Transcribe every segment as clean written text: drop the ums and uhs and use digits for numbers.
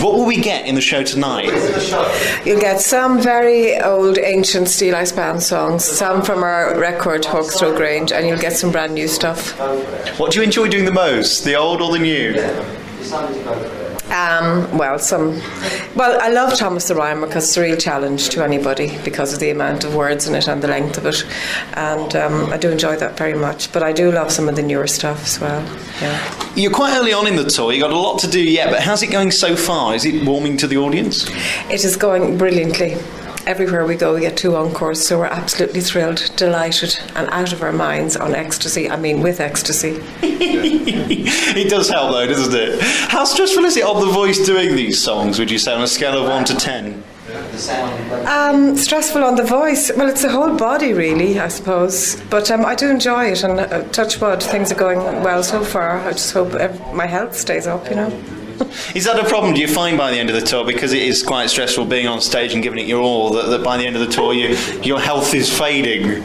What will we get in the show tonight? You'll get some very old, ancient Steeleye Span songs, some from our record, Hawksthrow Grange, and you'll get some brand new stuff. What do you enjoy doing the most, the old or the new? Well, I love Thomas the Rhymer because it's a real challenge to anybody because of the amount of words in it and the length of it, and I do enjoy that very much. But I do love some of the newer stuff as well. Yeah. You're quite early on in the tour. You've got a lot to do yet, but how's it going so far? Is it warming to the audience? It is going brilliantly. Everywhere we go we get 2 encores, so we're absolutely thrilled, delighted and out of our minds on ecstasy. I mean, with ecstasy. It does help though, doesn't it? How stressful is it on the voice doing these songs, would you say, on a scale of 1 to 10? Stressful on the voice. Well, it's the whole body really, I suppose, but I do enjoy it, and touch wood, things are going well so far. I just hope my health stays up, you know. Is that a problem, do you find, by the end of the tour, because it is quite stressful being on stage and giving it your all, that by the end of the tour your health is fading?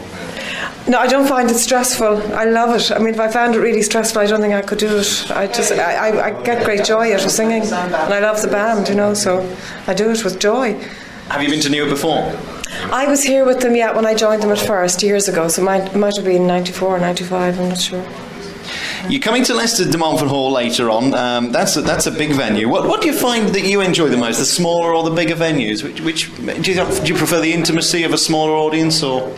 No, I don't find it stressful. I love it. I mean, if I found it really stressful, I don't think I could do it. I get great joy out of singing, and I love the band, you know, so I do it with joy. Have you been to Newark before? I was here with them, when I joined them at first, years ago, so it might have been 94 or 95, I'm not sure. You're coming to Leicester de Montfort Hall later on. That's a big venue. What do you find that you enjoy the most, the smaller or the bigger venues? Which do you prefer the intimacy of a smaller audience, or?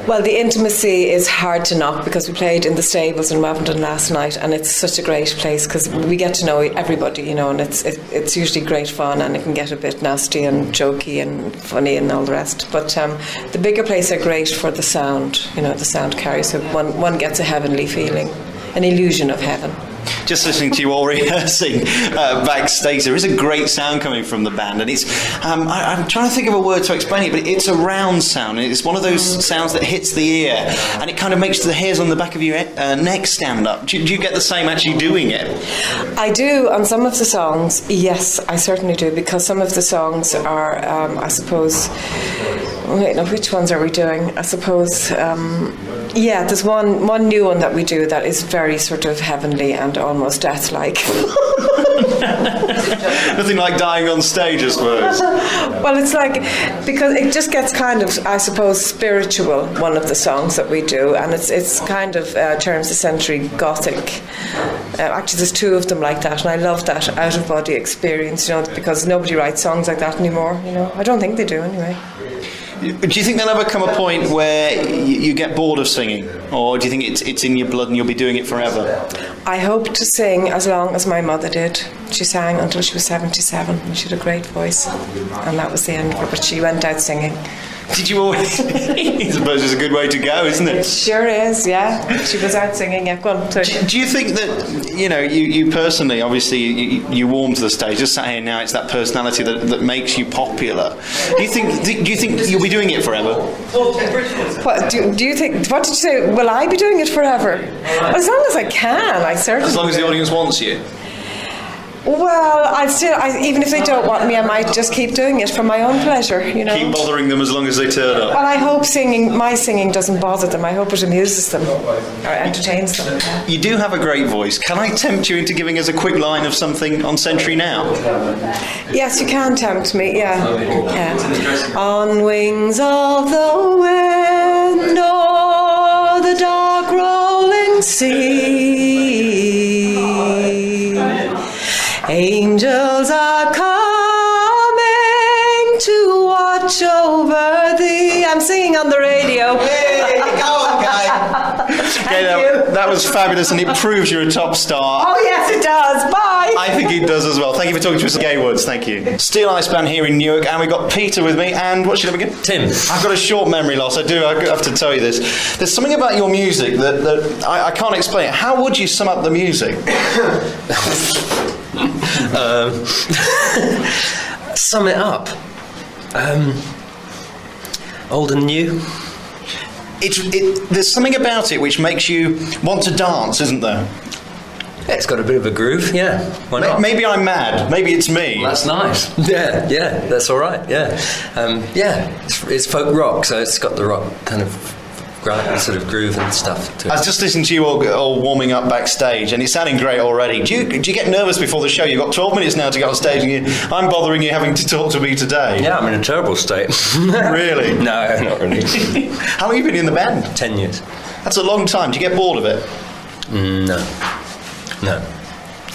Well, the intimacy is hard to knock because we played in the stables in Ravenden last night, and it's such a great place because we get to know everybody, you know, and it's usually great fun, and it can get a bit nasty and jokey and funny and all the rest. But the bigger places are great for the sound, you know, the sound carries, so one gets a heavenly feeling, an illusion of heaven. Just listening to you all rehearsing backstage, there is a great sound coming from the band, and it's I'm trying to think of a word to explain it, but it's a round sound. It's one of those sounds that hits the ear, and it kind of makes the hairs on the back of your neck stand up. Do you get the same actually doing it? I do on some of the songs. Yes, I certainly do, because some of the songs are I suppose, wait, no, which ones are we doing? I suppose there's one new one that we do that is very sort of heavenly and almost death-like. Nothing like dying on stage, I suppose. Well, it's like, because it just gets kind of, I suppose, spiritual, one of the songs that we do, and it's kind of turn of the century Gothic. Actually, there's 2 of them like that, and I love that out-of-body experience, you know, because nobody writes songs like that anymore, you know. I don't think they do, anyway. Do you think there'll ever come a point where you get bored of singing, or do you think it's in your blood and you'll be doing it forever? I hope to sing as long as my mother did. She sang until she was 77, and she had a great voice, and that was the end of her, but she went out singing. Did you always? I suppose it's a good way to go, isn't it? It sure is, yeah. She was out singing, yeah. Go on, sorry. Do you think that, you know, you personally, obviously, you warm to the stage, just sat here now, it's that personality that makes you popular. Do you think you'll be doing it forever? What, do you think, what did you say, will I be doing it forever? As long as I can, I certainly. As long as the audience wants you? Well, even if they don't want me, I might just keep doing it for my own pleasure, you know. Keep bothering them as long as they turn up. Well, I hope my singing doesn't bother them. I hope it amuses them or entertains them. You do have a great voice. Can I tempt you into giving us a quick line of something on Century Now? Yes, you can tempt me, yeah. On wings of the wind, o'er the dark rolling sea, angels are coming to watch over thee. I'm singing on the radio. Hey, go, okay, that was fabulous, and it proves you're a top star. Oh yes, it does. Bye. I think it does as well. Thank you for talking to us, Gay Woods. Thank you. Steeleye Span here in Newark, and we've got Peter with me. And what's your name again? Tim. I've got a short memory loss. I have to tell you this. There's something about your music that I can't explain. How would you sum up the music? Sum it up. Old and new. There's something about it which makes you want to dance, isn't there? Yeah, it's got a bit of a groove, yeah. Why not? Maybe I'm mad. Maybe it's me. Well, that's nice. Yeah, that's all right, yeah. It's folk rock, so it's got the rock kind of sort of groove and stuff to I it. was just listening to you all warming up backstage, and it's sounding great already. Do you get nervous before the show? You've got 12 minutes now to go on stage, and I'm bothering you having to talk to me today. Yeah, I'm in a terrible state. Really? No, not really. How long have you been in the band? 10 years. That's a long time. Do you get bored of it? No.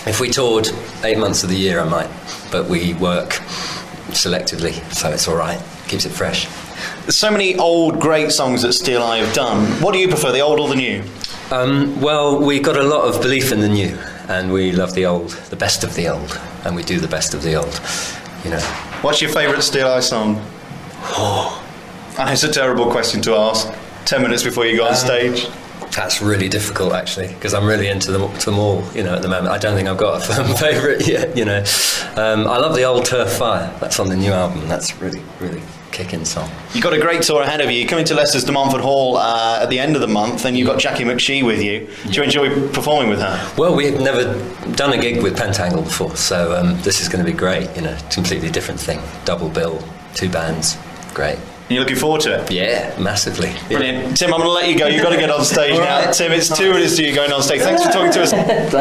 If we toured 8 months of the year, I might. But we work selectively, so it's all right. Keeps it fresh. There's so many old, great songs that Steeleye have done. What do you prefer, the old or the new? Well, we've got a lot of belief in the new, and we love the old, the best of the old, and we do the best of the old, you know. What's your favourite Steeleye song? It's a terrible question to ask 10 minutes before you go on stage. That's really difficult, actually, because I'm really into them all, you know, at the moment. I don't think I've got a firm favourite yet, you know. I love the old Turf Fire. That's on the new album. That's really, really kicking song. You've got a great tour ahead of you. You're coming to Leicester's De Montfort Hall at the end of the month, and you've got Jackie McShee with you. Do you enjoy performing with her? Well, we've never done a gig with Pentangle before, so this is going to be great, you know, completely different thing. Double bill, 2 bands, great. Are you looking forward to it? Yeah, massively. Yeah. Brilliant. Tim, I'm going to let you go. You've got to get on stage now. Right. Tim, it's 2 minutes to you going on stage. Thanks for talking to us. Thanks.